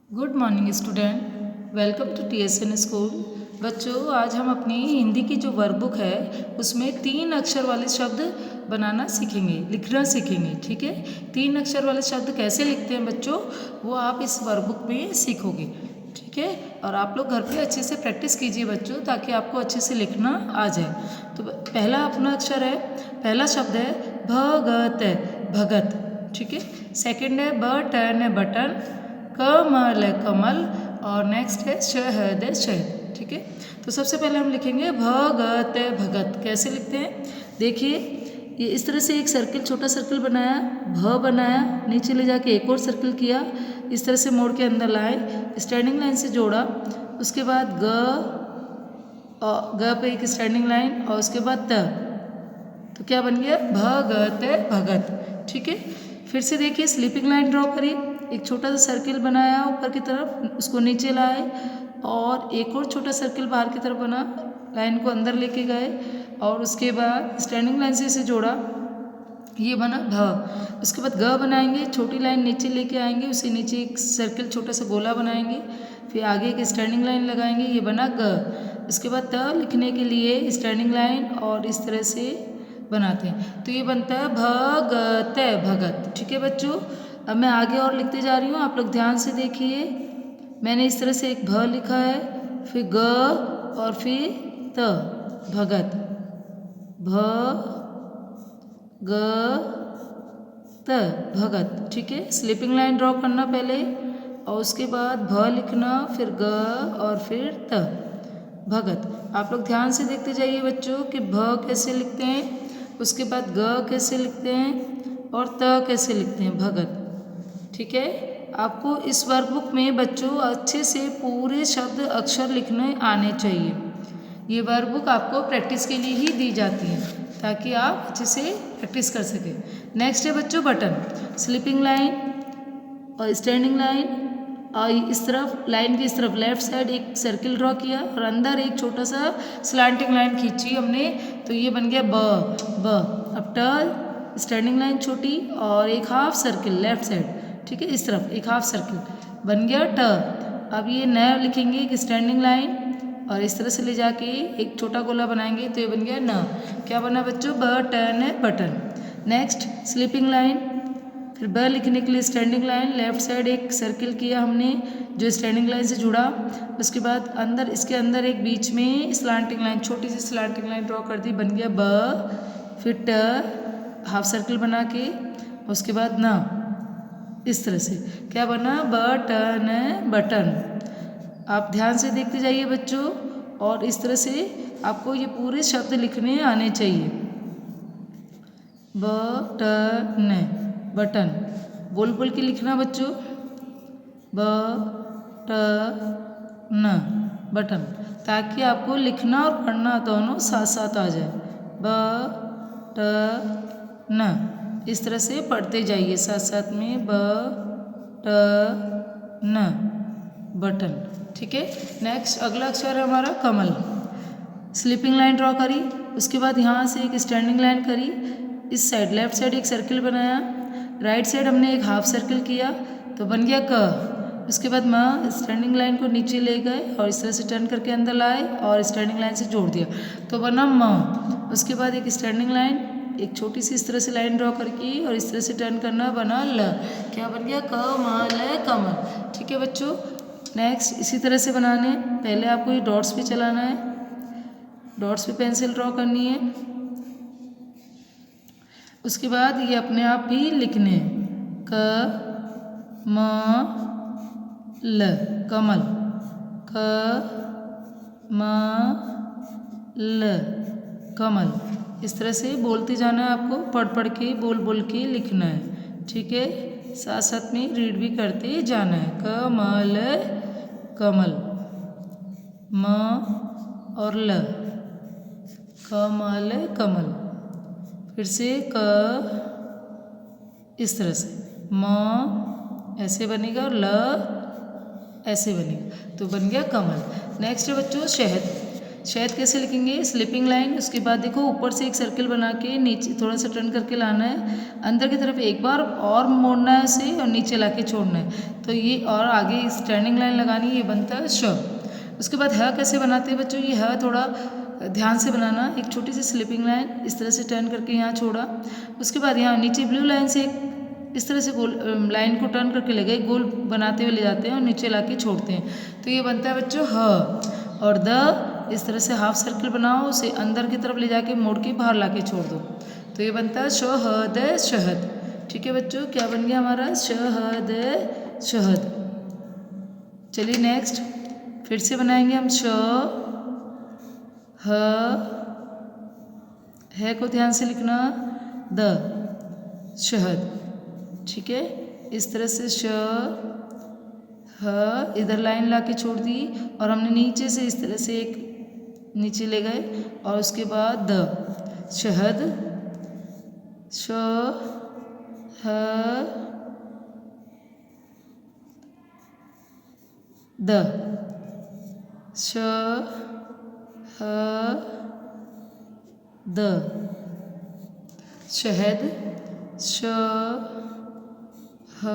Good morning student, welcome to TSN school. बच्चों, आज हम अपनी हिंदी की जो वर्कबुक है उसमें 3 अक्षर वाले शब्द बनाना सीखेंगे, लिखना सीखेंगे। ठीक है, 3 अक्षर वाले शब्द कैसे लिखते हैं बच्चों, वो आप इस वर्कबुक में सीखोगे। ठीक है, और आप लोग घर पे अच्छे से प्रैक्टिस कीजिए बच्चों, ताकि आपको अच्छे से लिखना आ जाए। तो पहला अपना अक्षर है, पहला शब्द है भगत, भगत। ठीक है, सेकंड है बटन, बटन। कमल है, कमल। और नेक्स्ट है शहद है, शहद। ठीक है, तो सबसे पहले हम लिखेंगे भगत, भगत। कैसे लिखते हैं, देखिए। ये इस तरह से एक सर्किल, छोटा सर्किल बनाया, भ बनाया, नीचे ले जाके एक और सर्किल किया, इस तरह से मोड़ के अंदर लाए, स्टैंडिंग लाइन से जोड़ा। उसके बाद ग पे एक स्टैंडिंग लाइन, और उसके बाद त। तो क्या बन गया, भगत, भगत। ठीक है, फिर से देखिए, स्लीपिंग लाइन ड्रॉ करिए। एक छोटा सा सर्किल बनाया ऊपर की तरफ, उसको नीचे लाए, और एक और छोटा सर्किल बाहर की तरफ बना, लाइन को अंदर लेके गए, और उसके बाद स्टैंडिंग लाइन से इसे जोड़ा, ये बना भ। उसके बाद ग बनाएंगे, छोटी लाइन नीचे लेके आएंगे, उसे नीचे एक सर्किल छोटा सा गोला बनाएंगे, फिर आगे एक स्टैंडिंग लाइन लगाएंगे, ये बना ग। उसके बाद त लिखने के लिए स्टैंडिंग लाइन और इस तरह से बनाते हैं, तो ये बनता है भगत, भगत। ठीक है बच्चों, अब मैं आगे और लिखते जा रही हूँ, आप लोग ध्यान से देखिए। मैंने इस तरह से एक भ लिखा है, फिर ग और फिर त, भगत। भ ग त, भगत। ठीक है, स्लीपिंग लाइन ड्रॉ करना पहले, और उसके बाद भ लिखना, फिर ग और फिर त, भगत। आप लोग ध्यान से देखते जाइए बच्चों कि भ कैसे लिखते हैं, उसके बाद ग कैसे लिखते हैं, और त कैसे लिखते हैं, भगत। ठीक है, आपको इस वर्कबुक में बच्चों अच्छे से पूरे शब्द अक्षर लिखने आने चाहिए। ये वर्कबुक आपको प्रैक्टिस के लिए ही दी जाती है, ताकि आप अच्छे से प्रैक्टिस कर सकें। नेक्स्ट है बच्चों बटन। स्लीपिंग लाइन और स्टैंडिंग लाइन, और इस तरफ लाइन की इस तरफ लेफ्ट साइड एक सर्किल ड्रॉ किया, और अंदर एक छोटा सा स्लांटिंग लाइन खींची हमने, तो ये बन गया ब। अब ट, स्टैंडिंग लाइन छोटी और एक हाफ सर्किल लेफ्ट साइड। ठीक है, इस तरफ एक हाफ सर्किल बन गया ट। अब ये न लिखेंगे, एक स्टैंडिंग लाइन, और इस तरह से ले जाके एक छोटा गोला बनाएंगे, तो ये बन गया न। क्या बना बच्चों, बटन है, बटन। नेक्स्ट स्लीपिंग लाइन, फिर ब लिखने के लिए स्टैंडिंग लाइन, लेफ्ट साइड एक सर्किल किया हमने जो स्टैंडिंग लाइन से जुड़ा। उसके बाद अंदर, इसके अंदर एक बीच में स्लांटिंग लाइन, छोटी सी स्लांटिंग लाइन ड्रॉ कर दी, बन गया ब। फिर ट, हाफ सर्किल बना के, उसके बाद न, इस तरह से क्या बना, बटन, बटन। आप ध्यान से देखते जाइए बच्चों, और इस तरह से आपको ये पूरे शब्द लिखने आने चाहिए। Button, button. बोल बोल के लिखना बच्चों, बटन, बटन, ताकि आपको लिखना और पढ़ना दोनों साथ साथ आ जाए। बटन, इस तरह से पढ़ते जाइए साथ साथ में, बटन, बटन। ठीक है, नेक्स्ट अगला अक्षर है हमारा कमल। स्लीपिंग लाइन ड्रॉ करी, उसके बाद यहाँ से एक स्टैंडिंग लाइन करी, इस साइड लेफ्ट साइड एक सर्किल बनाया, राइट साइड हमने एक हाफ सर्किल किया, तो बन गया क। उसके बाद म, स्टैंडिंग लाइन को नीचे ले गए और इस तरह से टर्न करके अंदर लाए और स्टैंडिंग लाइन से जोड़ दिया, तो बना म। उसके बाद एक स्टैंडिंग लाइन, एक छोटी सी इस तरह से लाइन ड्रॉ करके और इस तरह से टर्न करना, बना ल। क्या बन गया, कमल, कमल। ठीक है बच्चों, नेक्स्ट इसी तरह से बनाने, पहले आपको ये डॉट्स पे चलाना है, डॉट्स पे पेंसिल ड्रॉ करनी है, उसके बाद ये अपने आप भी लिखने हैं, क म ल, कमल। क म ल, कमल। इस तरह से बोलते जाना है आपको, पढ़ पढ़ के बोल बोल के लिखना है। ठीक है, साथ साथ में रीड भी करते जाना है। कमल, कमल। म और ल, कमल, कमल। फिर से क, इस तरह से, म ऐसे बनेगा और ल ऐसे बनेगा, तो बन गया कमल। नेक्स्ट है बच्चों शहद। शहद कैसे लिखेंगे, स्लिपिंग लाइन, उसके बाद देखो ऊपर से एक सर्किल बना के नीचे थोड़ा सा टर्न करके लाना है, अंदर की तरफ एक बार और मोड़ना है उसे और नीचे ला के छोड़ना है, तो ये और आगे स्टैंडिंग लाइन लगानी है, ये बनता है श। उसके बाद ह कैसे बनाते हैं बच्चों, ये ह थोड़ा ध्यान से बनाना, एक छोटी सी स्लिपिंग लाइन इस तरह से टर्न करके यहाँ छोड़ा, उसके बाद यहाँ नीचे ब्लू लाइन से इस तरह से गोल लाइन को टर्न करके ले गए, गोल बनाते हुए ले जाते हैं और नीचे ला के छोड़ते हैं, तो ये बनता है बच्चों ह। और द इस तरह से हाफ सर्कल बनाओ, उसे अंदर की तरफ ले जाके मोड़ के बाहर ला के छोड़ दो, तो ये बनता है शहद शहद। ठीक है बच्चों, क्या बन गया हमारा शहद शहद। चलिए नेक्स्ट फिर से बनाएंगे हम श है को ध्यान से लिखना, द शहद। ठीक है, इस तरह से श ह इधर लाइन ला के छोड़ दी और हमने नीचे से इस तरह से एक नीचे ले गए और उसके बाद द शहद श ह द श ह द शहद श ह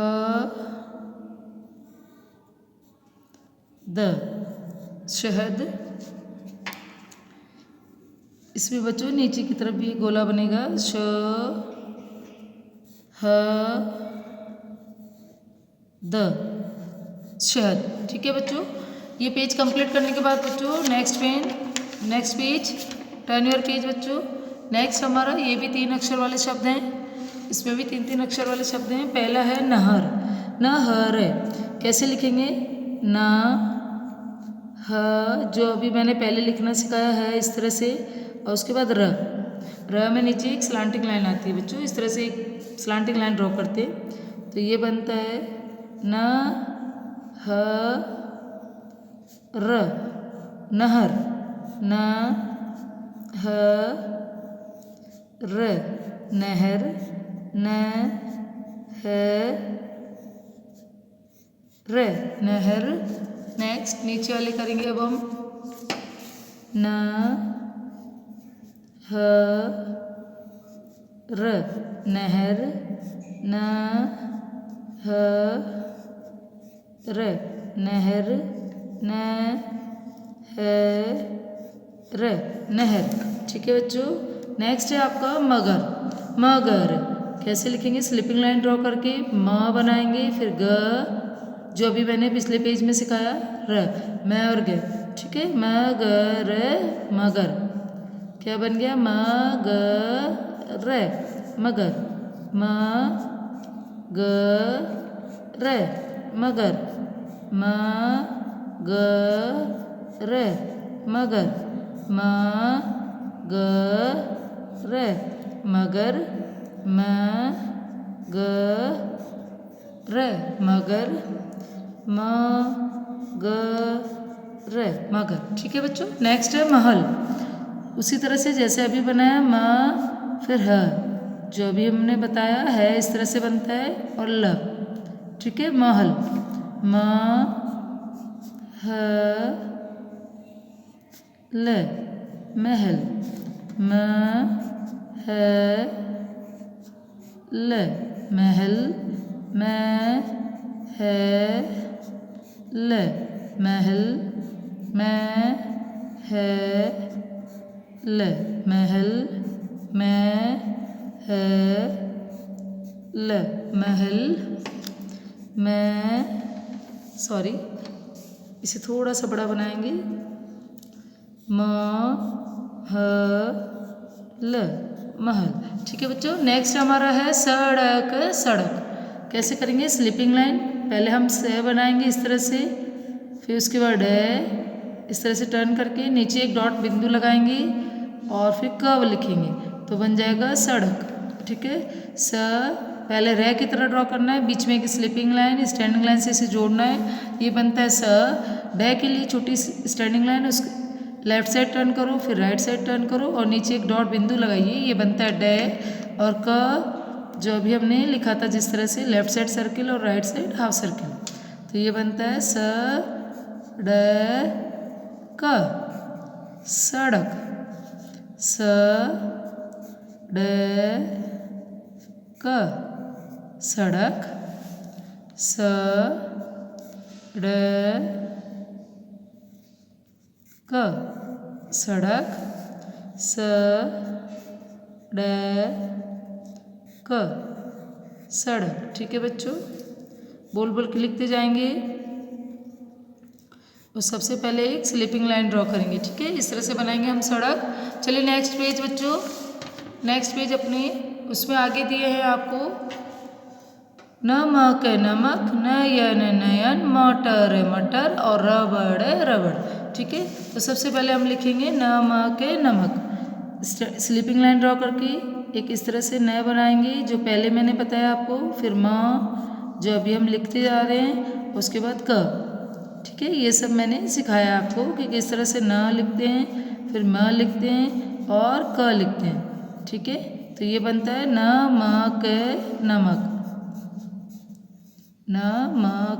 द शहद। इसमें बच्चों नीचे की तरफ भी गोला बनेगा, श ह द शहद। ठीक है बच्चों, ये पेज कंप्लीट करने के बाद बच्चों next page turn your page बच्चों। नेक्स्ट हमारा ये भी 3 अक्षर वाले शब्द हैं, इसमें भी 3 अक्षर वाले शब्द हैं। पहला है नहर, नहर कैसे लिखेंगे, न ह जो अभी मैंने पहले लिखना सिखाया है इस तरह से, और उसके बाद र में नीचे एक स्लांटिंग लाइन आती है बच्चों, इस तरह से एक स्लांटिंग लाइन ड्रॉ करते हैं, तो ये बनता है न ह र नहर, न ह र नहर, न ह र नहर। नेक्स्ट नीचे वाले करेंगे अब हम, न ह र नहर, न ह र नहर, न ह र नहर। ठीक है बच्चों, नेक्स्ट है आपका मगर, मगर कैसे लिखेंगे, स्लिपिंग लाइन ड्रॉ करके म बनाएंगे, फिर ग जो अभी मैंने पिछले पेज में सिखाया, र मैं और ग। ठीक है, मगर मगर क्या बन गया, मगर मगर, म ग र मगर, म ग र मगर, म ग र मगर, म ग र मगर, म ग र मगर। ठीक है बच्चों, नेक्स्ट है महल, उसी तरह से जैसे अभी बनाया म फिर ह, जो अभी हमने बताया है इस तरह से बनता है, और ल। ठीक है, महल, म ह ल महल, म ह ल महल, म ह ल महल, म ह ल महल, म ह ल महल, इसे थोड़ा सा बड़ा बनाएंगे, म ह ल महल। ठीक है बच्चों, नेक्स्ट हमारा है सड़क, सड़क कैसे करेंगे, स्लिपिंग लाइन, पहले हम स बनाएंगे इस तरह से, फिर उसके बाद इस तरह से टर्न करके नीचे एक डॉट बिंदु लगाएंगे और फिर कर्व लिखेंगे, तो बन जाएगा सड़क। ठीक है, स पहले रे की तरह ड्रॉ करना है, बीच में एक स्लिपिंग लाइन, स्टैंडिंग लाइन से इसे जोड़ना है, ये बनता है स। डे के लिए छोटी स्टैंडिंग लाइन, उस लेफ्ट साइड टर्न करो, फिर राइट साइड टर्न करो और नीचे एक डॉट बिंदु लगाइए, ये बनता है डे। और क जो अभी हमने लिखा था जिस तरह से, लेफ्ट साइड सर्किल और राइट साइड हाफ सर्किल, तो ये बनता है स ड क, सड़क, स ड क सड़क, स ड क सड़क, स ड क सड़क। ठीक है बच्चों, बोल बोल के लिखते जाएंगे। और सबसे पहले एक स्लीपिंग लाइन ड्रॉ करेंगे। ठीक है, इस तरह से बनाएंगे हम सड़क। चलिए नेक्स्ट पेज बच्चों, नेक्स्ट पेज अपने उसमें आगे दिए हैं आपको नमक नमक, नयन नयन, मटर मटर और रबड़ रबड़। ठीक है, तो सबसे पहले हम लिखेंगे नमक नमक। स्लीपिंग लाइन ड्रॉ करके एक इस तरह से नए बनाएंगे जो पहले मैंने बताया आपको, फिर म जो अभी हम लिखते जा रहे हैं, उसके बाद क। ठीक है, ये सब मैंने सिखाया आपको कि किस तरह से न लिखते हैं, फिर म लिखते हैं और क लिखते हैं। ठीक है, तो ये बनता है नमक नमक, नमक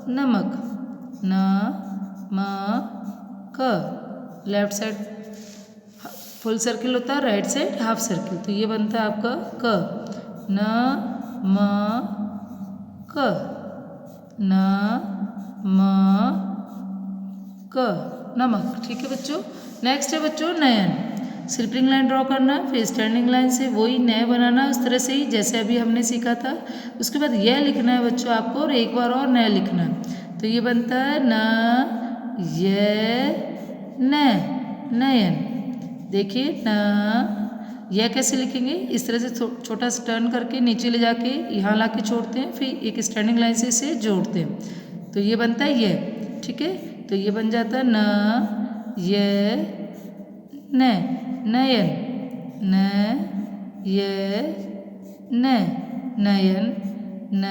नमक, नमक, नमक। लेफ्ट साइड फुल सर्किल होता है, राइट साइड हाफ सर्किल, तो ये बनता है आपका क। नमक, नमक, नमक। ठीक है बच्चों, नेक्स्ट है बच्चों नयन। स्लीपिंग लाइन ड्रॉ करना, फिर स्टैंडिंग लाइन से वही नए बनाना उस तरह से ही जैसे अभी हमने सीखा था। उसके बाद यह लिखना है बच्चों आपको और एक बार और नया लिखना है, तो ये बनता है न ये न, नयन। देखिए न, यह कैसे लिखेंगे, इस तरह से छोटा सा टर्न करके नीचे ले जाके यहाँ ला के छोड़ते हैं, फिर एक स्टैंडिंग लाइन से इसे जोड़ते हैं, तो ये बनता है ये। ठीक है, तो ये बन जाता है न ये न, नयन, न ये न, नयन, न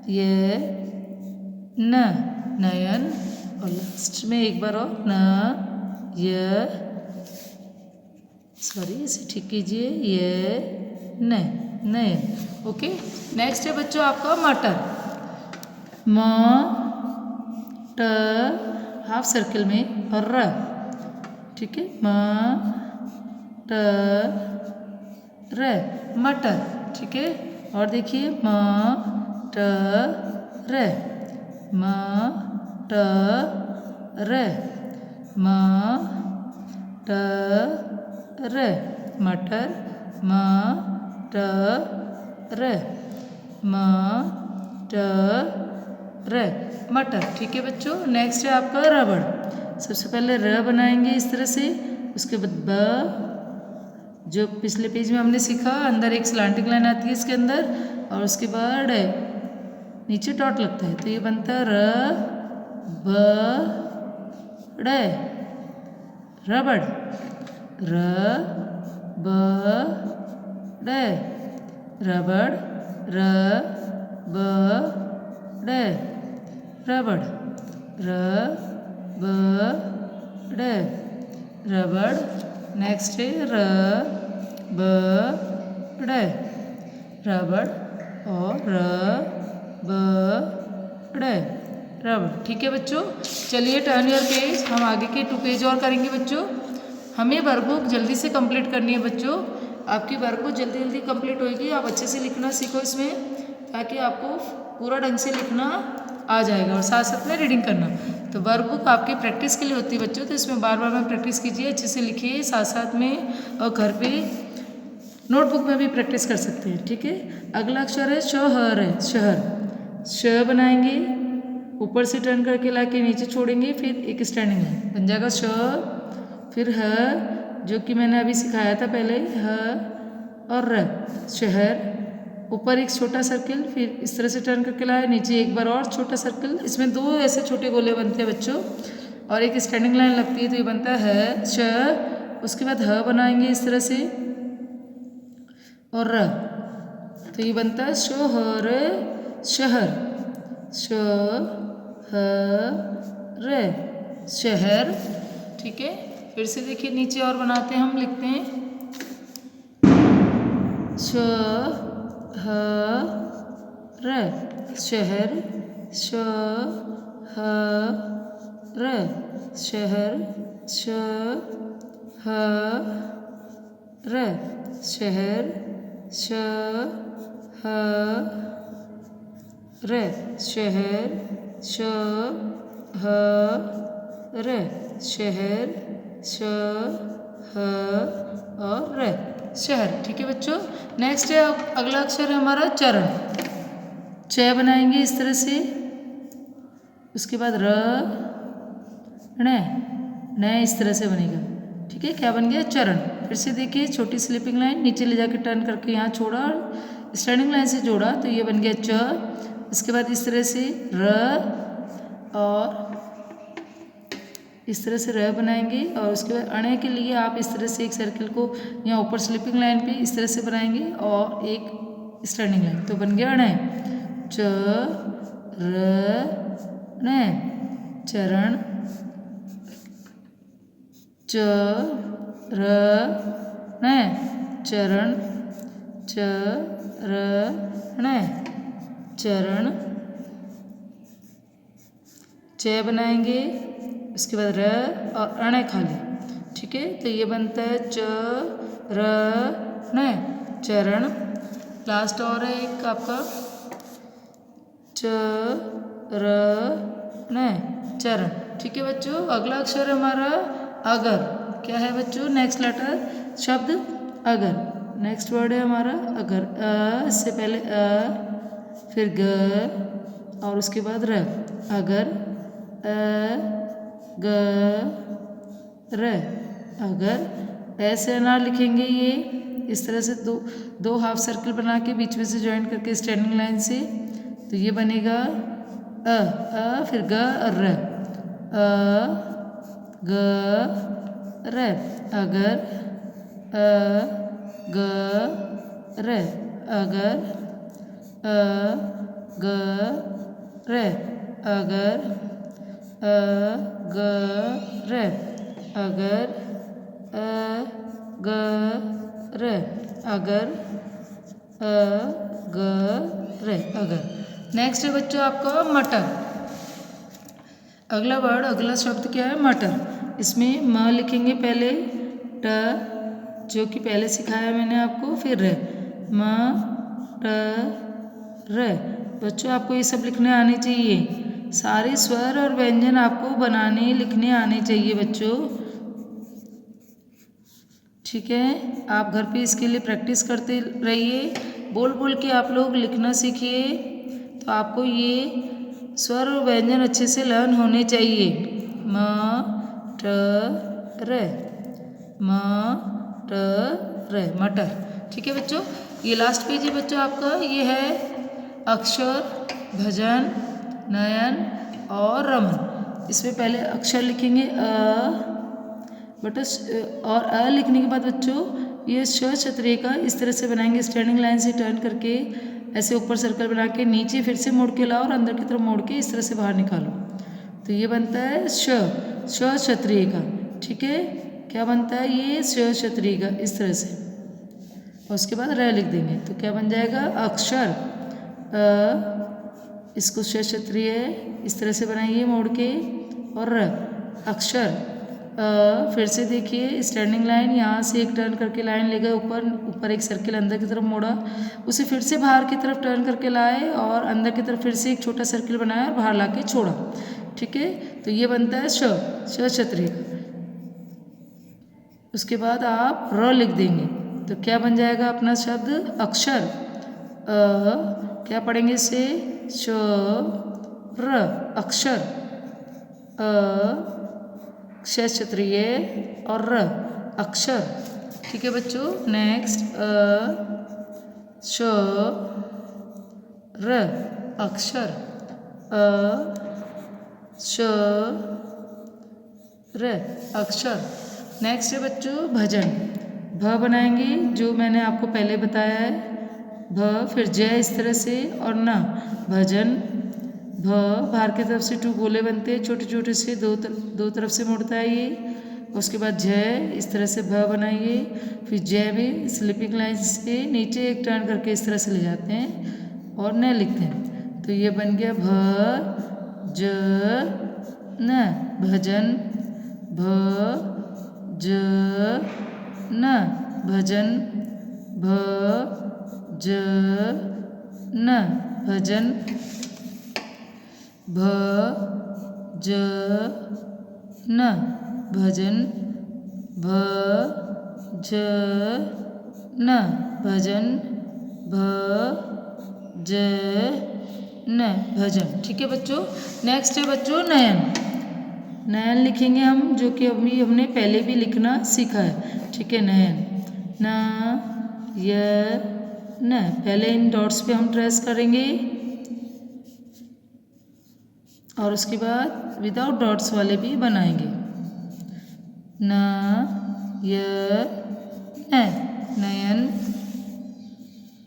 ये न, नयन। और लास्ट में एक बार और न ये, सॉरी इसे ठीक कीजिए, ये न, नयन। ओके, नेक्स्ट है बच्चों आपका मटर। म ट हाफ सर्किल में और र। ठीक है, म ट र, मटर। ठीक है, और देखिए म ट र, म ट र, म ट र, मटर, म ट र, म ट र, मटर। ठीक है बच्चों, नेक्स्ट है आपका रबड़। सबसे पहले र बनाएंगे इस तरह से, उसके बाद ब, जो पिछले पेज में हमने सीखा, अंदर एक स्लांटिंग लाइन आती है इसके अंदर, और उसके बाद नीचे डॉट लगता है, तो ये बनता है र ब ड़, रबड़, र ब ड़, रबड़, र ब ड़, रबड़, र ब ड़, रबड़। नेक्स्ट है र ब ड़, रबड़ और र ब ड़, रबड़। ठीक है बच्चों, चलिए टर्न योर पेज, हम आगे के 2 पेज और करेंगे बच्चों। हमें वर्कबुक जल्दी से कंप्लीट करनी है बच्चों, आपकी वर्कबुक जल्दी जल्दी कंप्लीट होगी। आप अच्छे से लिखना सीखो इसमें, ताकि आपको पूरा ढंग से लिखना आ जाएगा, और साथ साथ में रीडिंग करना। तो वर्कबुक आपकी प्रैक्टिस के लिए होती है बच्चों, तो इसमें बार बार में प्रैक्टिस कीजिए, अच्छे से लिखिए साथ साथ में, और घर पे नोटबुक में भी प्रैक्टिस कर सकते हैं। ठीक है, अगला अक्षर है शहर है, शहर। श बनाएंगे, ऊपर से टर्न करके ला के नीचे छोड़ेंगे, फिर एक स्टैंडिंग लाइन बन जाएगा श, फिर ह जो कि मैंने अभी सिखाया था पहले, ह और र, शहर। ऊपर एक छोटा सर्किल, फिर इस तरह से टर्न करके लाए, नीचे एक बार और छोटा सर्किल, इसमें 2 ऐसे छोटे गोले बनते हैं बच्चों, और एक स्टैंडिंग लाइन लगती है, तो ये बनता है श। उसके बाद ह बनाएंगे इस तरह से और र, तो ये बनता है शहर, शहर, शहर, शहर। ठीक है, फिर से देखिए नीचे और बनाते हैं, हम लिखते हैं शहर, शहर, शहर, र, शहर, श ह र, शहर, श ह र, शहर, श ह र, शहर, श ह और र, शहर। ठीक है बच्चों। नेक्स्ट है अगला अक्षर है हमारा चरण। च बनाएंगे इस तरह से, उसके बाद र, ण इस तरह से बनेगा। ठीक है, क्या बन गया? चरण। फिर से देखिए, छोटी स्लीपिंग लाइन नीचे ले जाकर टर्न करके यहाँ छोड़ा और स्टैंडिंग लाइन से जोड़ा तो ये बन गया च। इसके बाद इस तरह से र और इस तरह से र बनाएंगे और उसके बाद अणे के लिए आप इस तरह से एक सर्किल को यहाँ ऊपर स्लीपिंग लाइन पे इस तरह से बनाएंगे और एक स्टैंडिंग लाइन, तो बन गया अणे। च र ण, चरण। च र ण, चरण। च र ण, चरण। च बनाएंगे, उसके बाद र और अणे खाली। ठीक है, तो ये बनता है च र ण, चरण। लास्ट और है एक आपका च र ण, चरण। ठीक है बच्चों। अगला अक्षर हमारा अगर। क्या है बच्चों? नेक्स्ट लेटर शब्द अगर। नेक्स्ट वर्ड है हमारा अगर। इससे पहले फिर ग और उसके बाद र। अगर, ग र, अगर। ऐसे ना लिखेंगे ये इस तरह से दो हाफ सर्कल बना के बीच में से ज्वाइन करके स्टैंडिंग लाइन से, तो ये बनेगा फिर ग और र। ग र, अगर। ग र, अगर। ग र, अगर। ग र, अगर। ग र, अगर। ग र, अगर। नेक्स्ट है बच्चों आपका मटर। अगला वर्ड, अगला शब्द क्या है? मटर। इसमें म लिखेंगे पहले, ट जो कि पहले सिखाया मैंने आपको, फिर र। म ट र। बच्चों आपको ये सब लिखने आने चाहिए। सारे स्वर और व्यंजन आपको बनाने लिखने आने चाहिए बच्चों। ठीक है, आप घर पे इसके लिए प्रैक्टिस करते रहिए। बोल बोल के आप लोग लिखना सीखिए, तो आपको ये स्वर और व्यंजन अच्छे से लर्न होने चाहिए। म ट र, म ट र, मटर। ठीक है बच्चों। ये लास्ट पेज है बच्चों आपका। ये है अक्षर, भजन, नयन और रमन। इसमें पहले अक्षर लिखेंगे और लिखने के बाद बच्चों ये श क्षत्रिय का इस तरह से बनाएंगे, स्टैंडिंग लाइन से टर्न करके ऐसे ऊपर सर्कल बना के नीचे फिर से मोड़ के लाओ और अंदर की तरफ मोड़ के इस तरह से बाहर निकालो, तो ये बनता है श क्षत्रिय का। ठीक है, क्या बनता है? ये श क्षत्रिय का इस तरह से, और उसके बाद र लिख देंगे तो क्या बन जाएगा? अक्षर। इसको श क्षत्रिय इस तरह से बनाइए मोड़ के, और र, अक्षर। फिर से देखिए स्टैंडिंग लाइन, यहाँ से एक टर्न करके लाइन ले गए ऊपर, ऊपर एक सर्किल अंदर की तरफ मोड़ा, उसे फिर से बाहर की तरफ टर्न करके लाए और अंदर की तरफ फिर से एक छोटा सर्किल बनाया और बाहर लाके छोड़ा। ठीक है, तो ये बनता है श क्षत्रिय। उसके बाद आप र लिख देंगे तो क्या बन जाएगा अपना शब्द? अक्षर। क्या पढ़ेंगे इसे? श र, अक्षर। क्षत्रिय और र, अक्षर। ठीक है बच्चों। नेक्स्ट श र, अक्षर। श र, अक्षर। नेक्स्ट है बच्चों भजन। भ बनाएंगे जो मैंने आपको पहले बताया है, भ फिर जय इस तरह से और न, भजन। भ बाहर की तरफ से टू गोले बनते हैं छोटे छोटे से, दो तरफ से मुड़ता है ये। उसके बाद जय इस तरह से भ बनाइए, फिर जय भी स्लीपिंग लाइन से नीचे एक टर्न करके इस तरह से ले जाते हैं और न लिखते हैं, तो ये बन गया भ ज न भजन भ ज न भजन भ ज न भजन भ ज न भजन भ ज न भजन भ ज न भजन। ठीक है बच्चों। नेक्स्ट है बच्चों नयन। नयन लिखेंगे हम, जो कि अभी हमने पहले भी लिखना सीखा है। ठीक है, नयन न य न। पहले इन डॉट्स पे हम ट्रेस करेंगे और उसके बाद विदाउट डॉट्स वाले भी बनाएंगे। न य न नयन।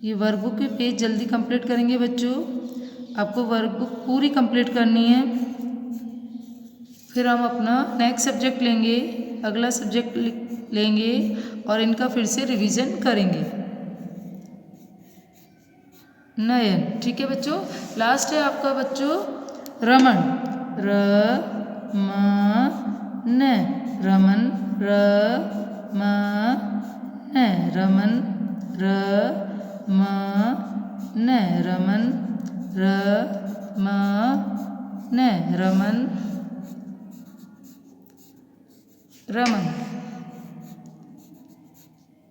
ये वर्कबुक के पेज जल्दी कंप्लीट करेंगे बच्चों। आपको वर्कबुक पूरी कंप्लीट करनी है। फिर हम अपना नेक्स्ट सब्जेक्ट लेंगे, अगला सब्जेक्ट लेंगे और इनका फिर से रिवीजन करेंगे। नयन। ठीक है बच्चों। लास्ट है आपका बच्चों रमन। र म न रमन र म न रमन र म न रमन र म न रमन रमन।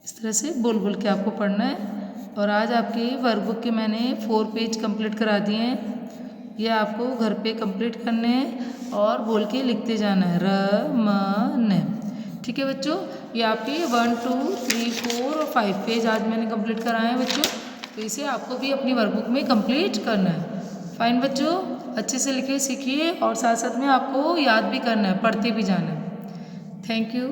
इस तरह से बोल बोल के आपको पढ़ना है। और आज आपके वर्कबुक के मैंने 4 पेज कंप्लीट करा दिए हैं। ये आपको घर पे कंप्लीट करने हैं और बोल के लिखते जाना है। र म न। ठीक है बच्चों। ये आपके 1 2 3 4 और 5 पेज आज मैंने कंप्लीट कराए हैं बच्चों। तो इसे आपको भी अपनी वर्कबुक में कंप्लीट करना है। फाइन बच्चों। अच्छे से लिखे सीखिए और साथ साथ में आपको याद भी करना है, पढ़ते भी जाना है। Thank you.